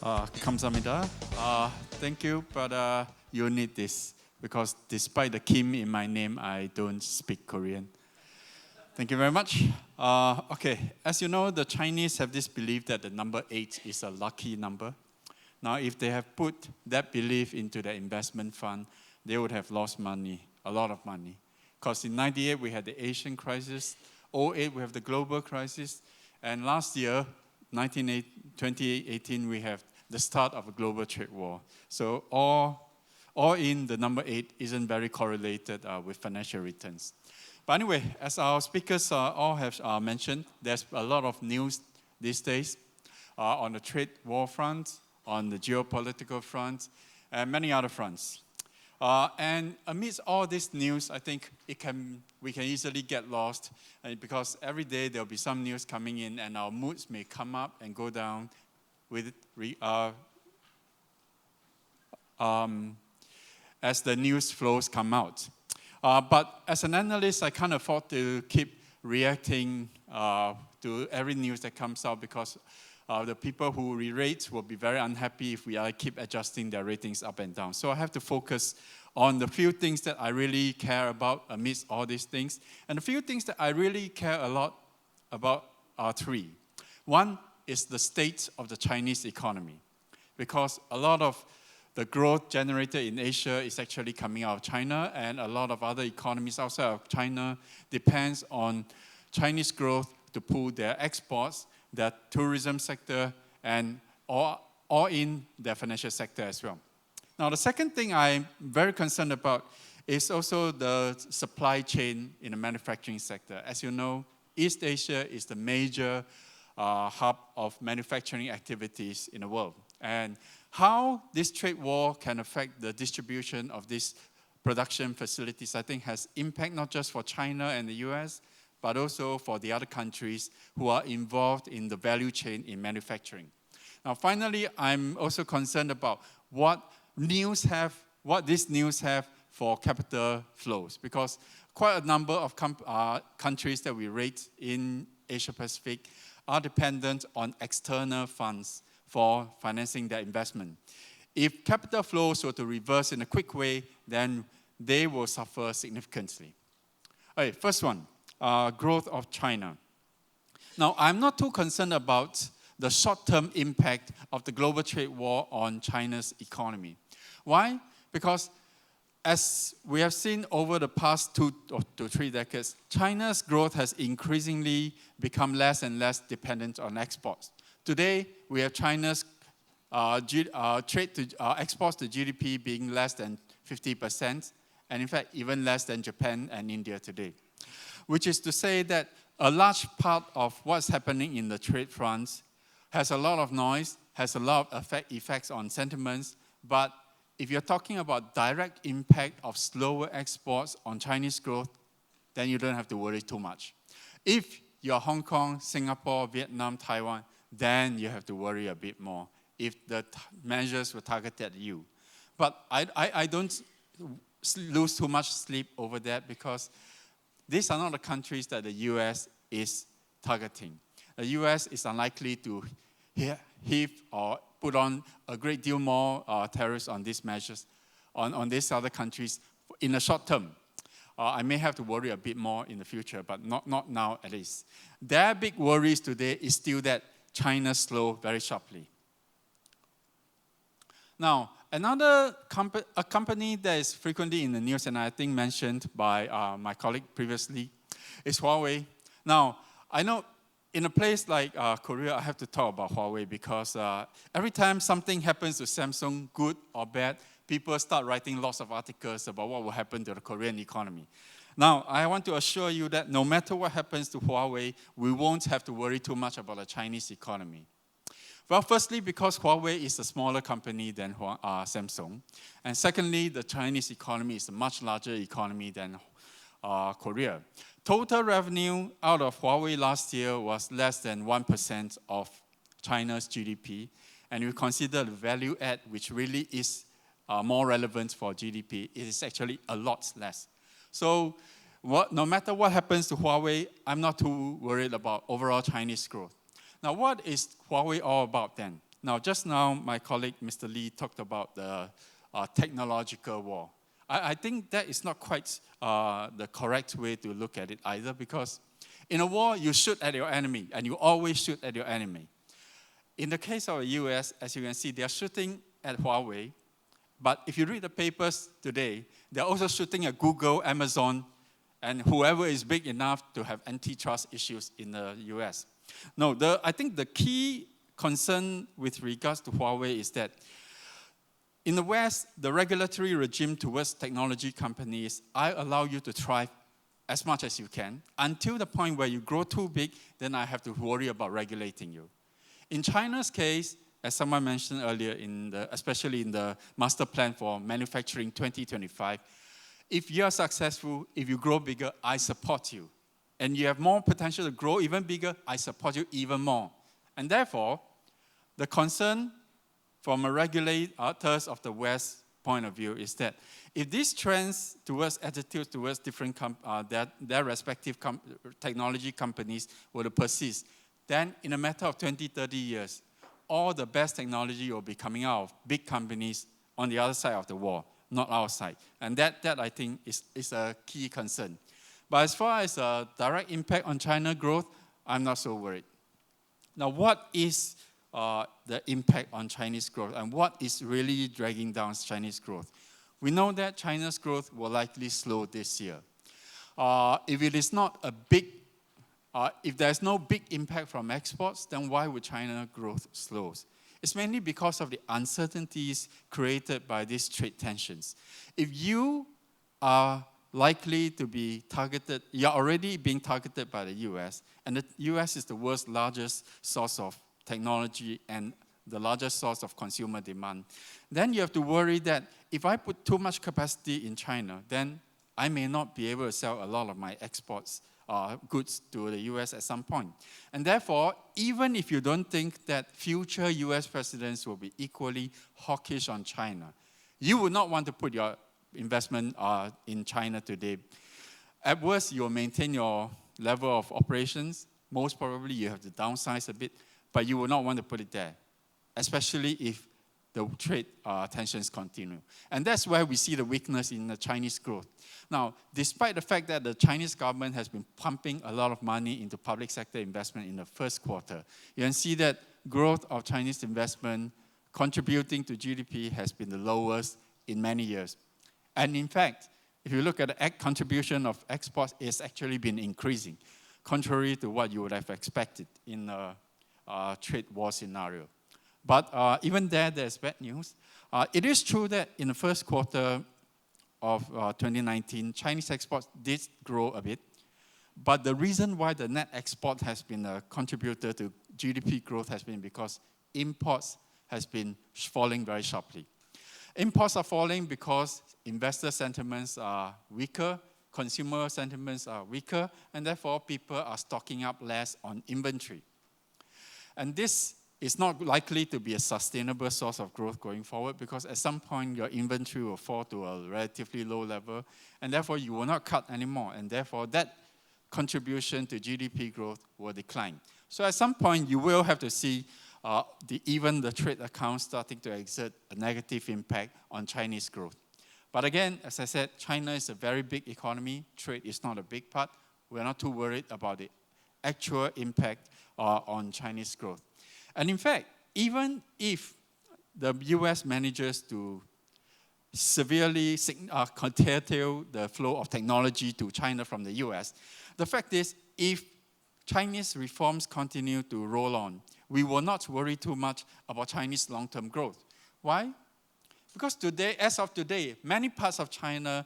감사합니다. Thank you, but you need this because despite the Kim in my name, I don't speak Korean. Thank you very much. Okay, as you know, the Chinese have this belief that the number 8 is a lucky number. Now, if they have put that belief into their investment fund, they would have lost money, a lot of money. Because in 98, we had the Asian crisis. 2008, we have the global crisis. And last year, 2018, we have the start of a global trade war. So all in, the number 8 isn't very correlated with financial returns. But anyway, as our speakers all have mentioned, there's a lot of news these days on the trade war front, on the geopolitical front, and many other fronts. And amidst all this news, I think we can easily get lost because every day there'll be some news coming in and our moods may come up and go down with as the news flows come out. But as an analyst, I can't afford to keep reacting to every news that comes out because the people who re-rate will be very unhappy if we keep adjusting their ratings up and down. So I have to focus on the few things that I really care about amidst all these things. And the few things that I really care a lot about are three. One is the state of the Chinese economy, because a lot of the growth generated in Asia is actually coming out of China, and a lot of other economies outside of China depends on Chinese growth to pull their exports, their tourism sector, and all in their financial sector as well. Now, the second thing I'm very concerned about is also the supply chain in the manufacturing sector. As you know, East Asia is the major hub of manufacturing activities in the world. And how this trade war can affect the distribution of these production facilities, I think, has impact not just for China and the US, but also for the other countries who are involved in the value chain in manufacturing. Now, finally, I'm also concerned about what these news have for capital flows, because quite a number of countries that we rate in Asia Pacific are dependent on external funds for financing their investment. If capital flows were to reverse in a quick way, then they will suffer significantly. Okay, first one, growth of China. Now, I'm not too concerned about the short-term impact of the global trade war on China's economy. Why? Because as we have seen over the past 2 to 3 decades, China's growth has increasingly become less and less dependent on exports. Today, we have China's exports to GDP being less than 50%, and in fact, even less than Japan and India today. Which is to say that a large part of what's happening in the trade fronts has a lot of noise, has a lot of effects on sentiments, but if you're talking about direct impact of slower exports on Chinese growth, then you don't have to worry too much. If you're Hong Kong, Singapore, Vietnam, Taiwan, then you have to worry a bit more if the measures were targeted at you. But I don't lose too much sleep over that because these are not the countries that the US is targeting. The US is unlikely to heave or put on a great deal more tariffs on these measures, on these other countries in the short term. I may have to worry a bit more in the future, but not now at least. Their big worries today is still that China slowed very sharply. Now, another company that is frequently in the news, and I think mentioned by my colleague previously, is Huawei. Now, I know in a place like Korea, I have to talk about Huawei because every time something happens to Samsung, good or bad, people start writing lots of articles about what will happen to the Korean economy. Now, I want to assure you that no matter what happens to Huawei, we won't have to worry too much about the Chinese economy. Well, firstly, because Huawei is a smaller company than Samsung. And secondly, the Chinese economy is a much larger economy than Korea. Total revenue out of Huawei last year was less than 1% of China's GDP. And you consider the value add, which really is more relevant for GDP, it is actually a lot less. So no matter what happens to Huawei, I'm not too worried about overall Chinese growth. Now, what is Huawei all about then? Now, just now, my colleague, Mr. Lee, talked about the technological war. I think that is not quite the correct way to look at it either, because in a war, you shoot at your enemy, and you always shoot at your enemy. In the case of the US, as you can see, they are shooting at Huawei. But if you read the papers today, they're also shooting at Google, Amazon, and whoever is big enough to have antitrust issues in the US. No, I think the key concern with regards to Huawei is that in the West, the regulatory regime towards technology companies, I allow you to thrive as much as you can until the point where you grow too big, then I have to worry about regulating you. In China's case, as someone mentioned earlier, especially in the master plan for manufacturing 2025, if you are successful, if you grow bigger, I support you. And you have more potential to grow even bigger, I support you even more. And therefore, the concern from a regulators of the West point of view is that if these trends towards attitudes towards different their respective technology companies were to persist, then in a matter of 20, 30 years, all the best technology will be coming out of big companies on the other side of the wall, not our side. And that I think, is a key concern. But as far as a direct impact on China growth, I'm not so worried. Now, what is the impact on Chinese growth, and what is really dragging down Chinese growth? We know that China's growth will likely slow this year. If it is not a big, if there's no big impact from exports, then why would China growth slow? It's mainly because of the uncertainties created by these trade tensions. If you are likely to be targeted, you're already being targeted by the US, and the US is the world's largest source of technology and the largest source of consumer demand, then you have to worry that if I put too much capacity in China, then I may not be able to sell a lot of my exports goods to the US at some point. And therefore, even if you don't think that future US presidents will be equally hawkish on China, you would not want to put your investment in China today. At worst, you'll maintain your level of operations. Most probably, you have to downsize a bit, but you will not want to put it there, especially if the trade tensions continue. And that's where we see the weakness in the Chinese growth. Now, despite the fact that the Chinese government has been pumping a lot of money into public sector investment in the first quarter, you can see that growth of Chinese investment contributing to GDP has been the lowest in many years. And in fact, if you look at the contribution of exports, it's actually been increasing, contrary to what you would have expected in a trade war scenario. But even there's bad news. It is true that in the first quarter of 2019, Chinese exports did grow a bit. But the reason why the net export has been a contributor to GDP growth has been because imports has been falling very sharply. Imports are falling because investor sentiments are weaker, consumer sentiments are weaker, and therefore people are stocking up less on inventory. And this is not likely to be a sustainable source of growth going forward, because at some point your inventory will fall to a relatively low level, and therefore you will not cut anymore, and therefore that contribution to GDP growth will decline. So at some point you will have to see even the trade accounts starting to exert a negative impact on Chinese growth. But again, as I said, China is a very big economy. Trade is not a big part. We're not too worried about the actual impact on Chinese growth. And in fact, even if the US manages to severely curtail the flow of technology to China from the US, the fact is, if Chinese reforms continue to roll on, we will not worry too much about Chinese long-term growth. Why? Because today, as of today, many parts of China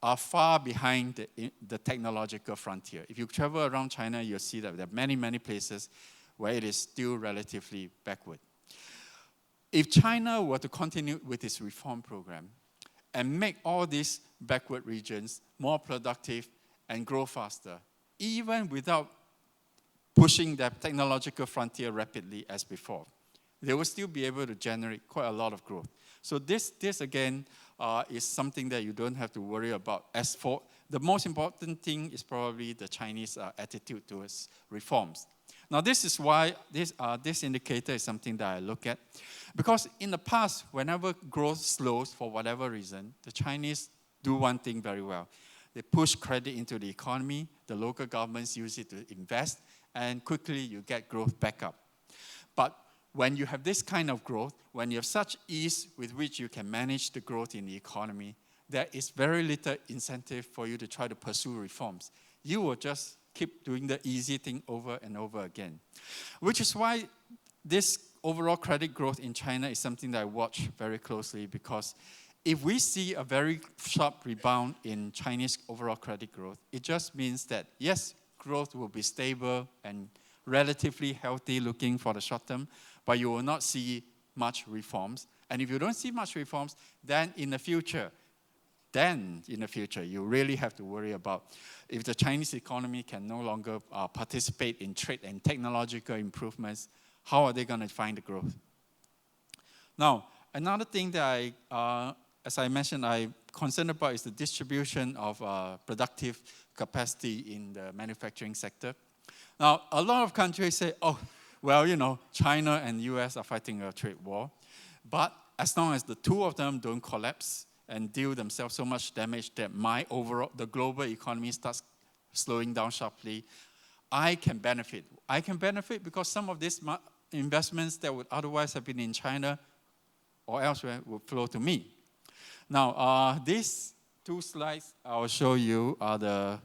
are far behind the technological frontier. If you travel around China, you'll see that there are many, many places where it is still relatively backward. If China were to continue with its reform program and make all these backward regions more productive and grow faster, even without pushing the technological frontier rapidly as before, they will still be able to generate quite a lot of growth. So this again, is something that you don't have to worry about. As for the most important thing is probably the Chinese attitude towards reforms. Now, this is why this indicator is something that I look at. Because in the past, whenever growth slows for whatever reason, the Chinese do one thing very well. They push credit into the economy, the local governments use it to invest, and quickly you get growth back up. But when you have this kind of growth, when you have such ease with which you can manage the growth in the economy, there is very little incentive for you to try to pursue reforms. You will just keep doing the easy thing over and over again. Which is why this overall credit growth in China is something that I watch very closely, because if we see a very sharp rebound in Chinese overall credit growth, it just means that, yes, growth will be stable and relatively healthy looking for the short term, but you will not see much reforms. And if you don't see much reforms, then in the future, you really have to worry about if the Chinese economy can no longer participate in trade and technological improvements, how are they going to find the growth? Now, another thing that as I mentioned, I'm concerned about is the distribution of productive capacity in the manufacturing sector. Now, a lot of countries say, oh, well, China and US are fighting a trade war. But as long as the two of them don't collapse and deal themselves so much damage that the global economy starts slowing down sharply, I can benefit. I can benefit because some of these investments that would otherwise have been in China or elsewhere would flow to me. Now, these two slides I will show you are the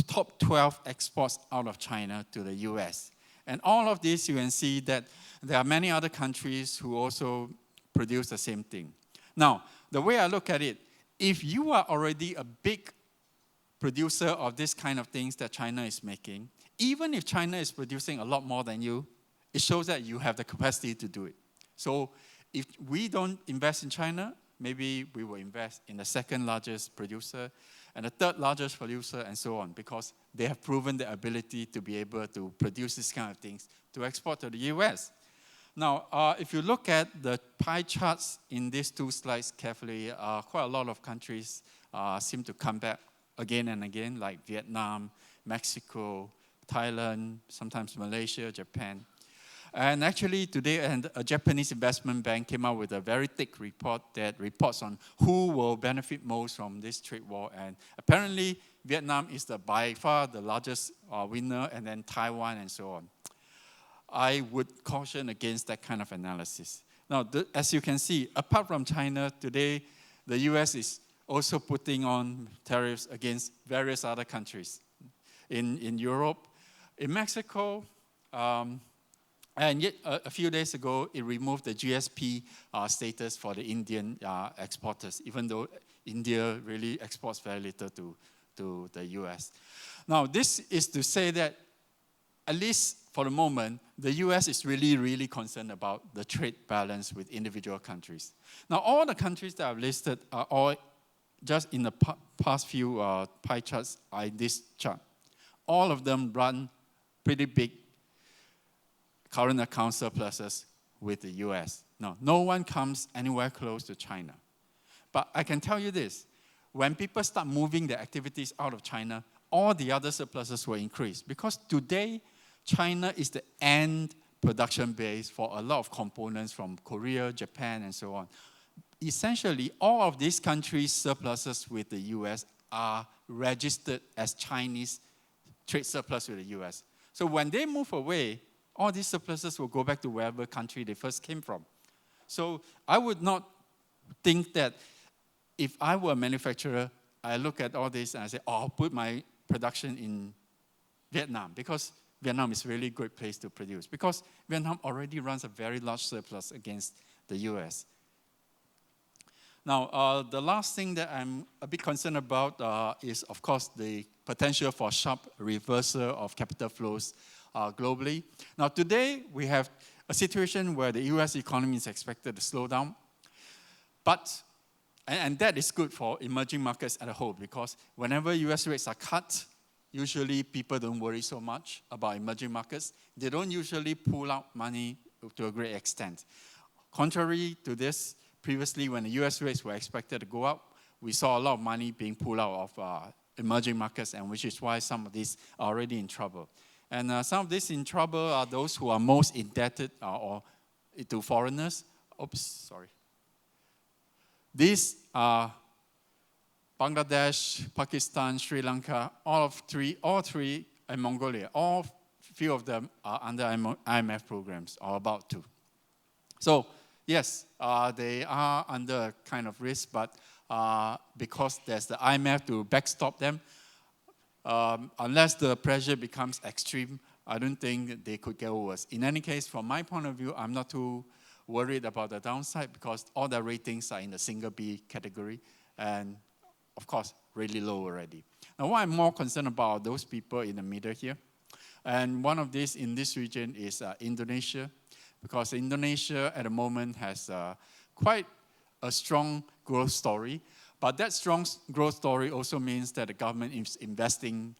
top 12 exports out of China to the US. And all of these, you can see that there are many other countries who also produce the same thing. Now, the way I look at it, if you are already a big producer of this kind of things that China is making, even if China is producing a lot more than you, it shows that you have the capacity to do it. So if we don't invest in China, maybe we will invest in the second largest producer and the third largest producer and so on, because they have proven their ability to be able to produce these kind of things to export to the US. Now, if you look at the pie charts in these two slides carefully, quite a lot of countries seem to come back again and again, like Vietnam, Mexico, Thailand, sometimes Malaysia, Japan. And actually today, a Japanese investment bank came out with a very thick report that reports on who will benefit most from this trade war. And apparently, Vietnam is by far the largest winner, and then Taiwan and so on. I would caution against that kind of analysis. Now, as you can see, apart from China, today, the US is also putting on tariffs against various other countries. In Europe, in Mexico, and yet, a few days ago, it removed the GSP status for the Indian exporters, even though India really exports very little to the US. Now, this is to say that, at least for the moment, the US is really, really concerned about the trade balance with individual countries. Now, all the countries that I've listed are all just in the past few pie charts in this chart. All of them run pretty big current account surpluses with the US. Now, no one comes anywhere close to China. But I can tell you this, when people start moving their activities out of China, all the other surpluses will increase. Because today, China is the end production base for a lot of components from Korea, Japan, and so on. Essentially, all of these countries' surpluses with the US are registered as Chinese trade surplus with the US. So when they move away, all these surpluses will go back to wherever country they first came from. So I would not think that if I were a manufacturer, I look at all this and I say, oh, I'll put my production in Vietnam, because Vietnam is a really great place to produce, because Vietnam already runs a very large surplus against the US. Now, the last thing that I'm a bit concerned about is, of course, the potential for sharp reversal of capital flows globally. Now, today, we have a situation where the US economy is expected to slow down. And that is good for emerging markets as a whole, because whenever US rates are cut, usually people don't worry so much about emerging markets. They don't usually pull out money to a great extent. Contrary to this, previously when the US rates were expected to go up, we saw a lot of money being pulled out of emerging markets, and which is why some of these are already in trouble. And some of these in trouble are those who are most indebted or to foreigners. Oops, sorry. These are Bangladesh, Pakistan, Sri Lanka, all three, and Mongolia. All few of them are under IMF programs or about to. So yes, they are under kind of risk, but because there's the IMF to backstop them, unless the pressure becomes extreme, I don't think they could get worse. In any case, from my point of view, I'm not too worried about the downside because all the ratings are in the single B category and, of course, really low already. Now, what I'm more concerned about are those people in the middle here. And one of these in this region is Indonesia, because Indonesia at the moment has quite a strong growth story. But that strong growth story also means that the government is investing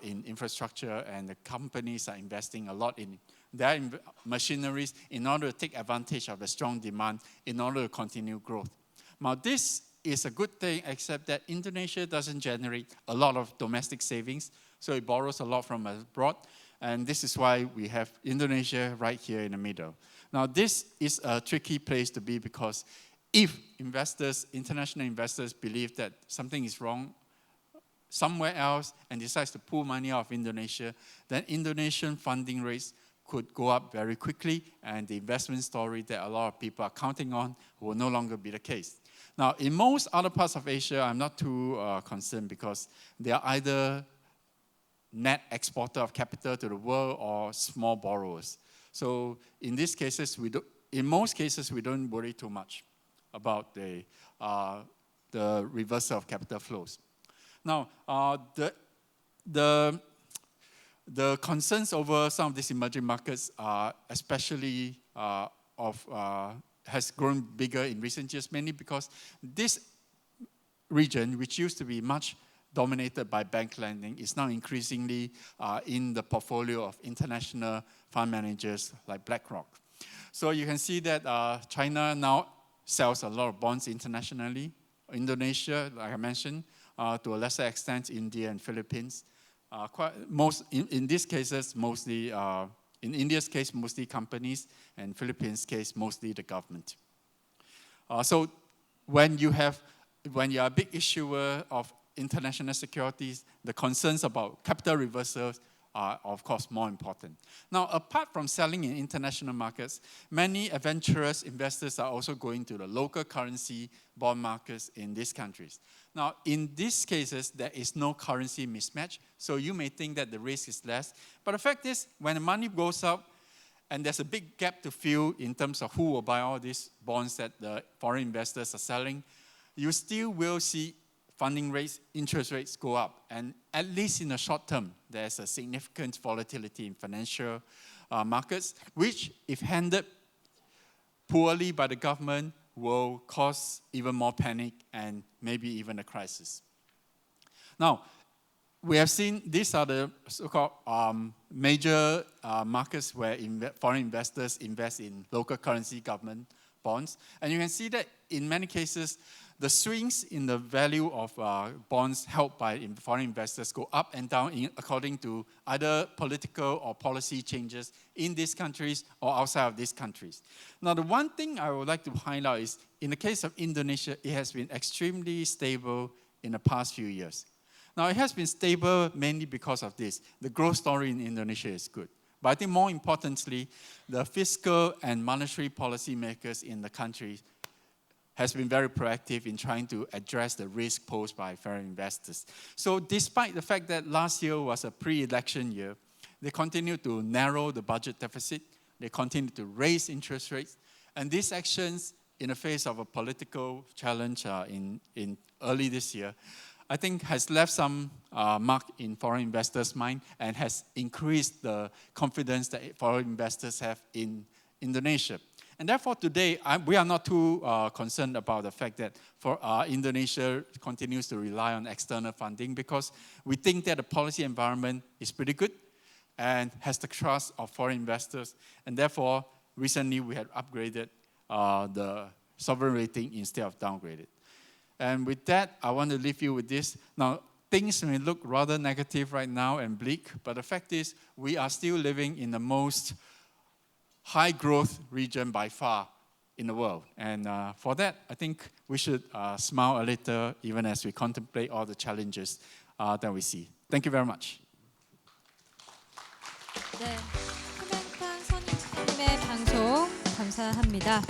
in infrastructure and the companies are investing a lot in their machineries in order to take advantage of the strong demand in order to continue growth. Now, this is a good thing, except that Indonesia doesn't generate a lot of domestic savings, so it borrows a lot from abroad. And this is why we have Indonesia right here in the middle. Now, this is a tricky place to be because if investors, international investors, believe that something is wrong somewhere else and decides to pull money out of Indonesia, then Indonesian funding rates could go up very quickly, and the investment story that a lot of people are counting on will no longer be the case. Now, in most other parts of Asia, I'm not too concerned because they are either net exporter of capital to the world or small borrowers. So in these cases, in most cases, we don't worry too much about the reversal of capital flows. Now, the concerns over some of these emerging markets are especially has grown bigger in recent years, mainly because this region, which used to be much dominated by bank lending, is now increasingly in the portfolio of international fund managers like BlackRock. So you can see that China now sells a lot of bonds internationally. Indonesia, like I mentioned, to a lesser extent, India and Philippines. In these cases, mostly, in India's case, mostly companies, and Philippines' case, mostly the government. So when you are a big issuer of international securities, the concerns about capital reversals are, of course, more important. Now, apart from selling in international markets, many adventurous investors are also going to the local currency bond markets in these countries. Now, in these cases, there is no currency mismatch, so you may think that the risk is less. But the fact is, when the money goes up, and there's a big gap to fill in terms of who will buy all these bonds that the foreign investors are selling, you still will see funding rates, interest rates go up. And at least in the short term, there's a significant volatility in financial markets, which, if handled poorly by the government, will cause even more panic and maybe even a crisis. Now, we have seen these are the so-called major markets where foreign investors invest in local currency government bonds. And you can see that in many cases, the swings in the value of bonds held by foreign investors go up and down according to either political or policy changes in these countries or outside of these countries. Now, the one thing I would like to highlight is, in the case of Indonesia, it has been extremely stable in the past few years. Now, it has been stable mainly because of this. The growth story in Indonesia is good. But I think more importantly, the fiscal and monetary policy makers in the country has been very proactive in trying to address the risk posed by foreign investors. So despite the fact that last year was a pre-election year, they continued to narrow the budget deficit, they continued to raise interest rates, and these actions in the face of a political challenge in early this year, I think has left some mark in foreign investors' mind and has increased the confidence that foreign investors have in Indonesia. And therefore, today, we are not too concerned about the fact that Indonesia continues to rely on external funding because we think that the policy environment is pretty good and has the trust of foreign investors. And therefore, recently, we had upgraded the sovereign rating instead of downgraded. And with that, I want to leave you with this. Now, things may look rather negative right now and bleak, but the fact is we are still living in the most high growth region by far in the world. And for that, I think we should smile a little even as we contemplate all the challenges that we see. Thank you very much. 네, eng Tan 선임의 방송 감사합니다.